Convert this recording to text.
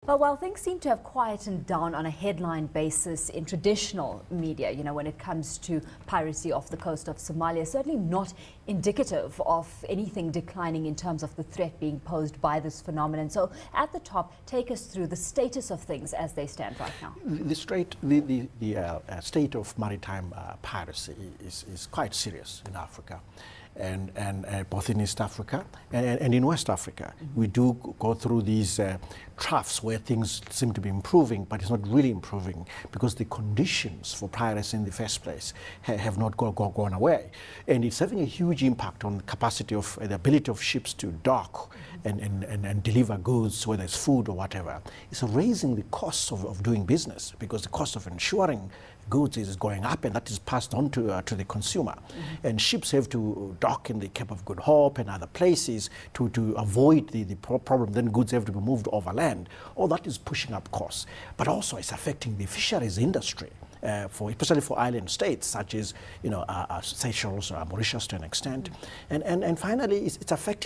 But while things seem to have quietened down on a headline basis in traditional media, when it comes to piracy off the coast of Somalia, certainly not indicative of anything declining in terms of the threat being posed by this phenomenon. So at the top, take us through the status of things as they stand right now. The state of maritime piracy is quite serious in Africa. And both in East Africa and in West Africa. We do go through these troughs where things seem to be improving, but it's not really improving because the conditions for piracy in the first place have not gone away. And it's having a huge impact on the capacity of the ability of ships to dock and deliver goods, whether it's food or whatever. It's raising the costs of doing business because the cost of insuring goods is going up, and that is passed on to the consumer. And ships have to dock in the Cape of Good Hope and other places to avoid the problem. Then goods have to be moved overland. All that is pushing up costs. But also it's affecting the fisheries industry, especially for island states such as Seychelles or Mauritius to an extent. And finally, it's affecting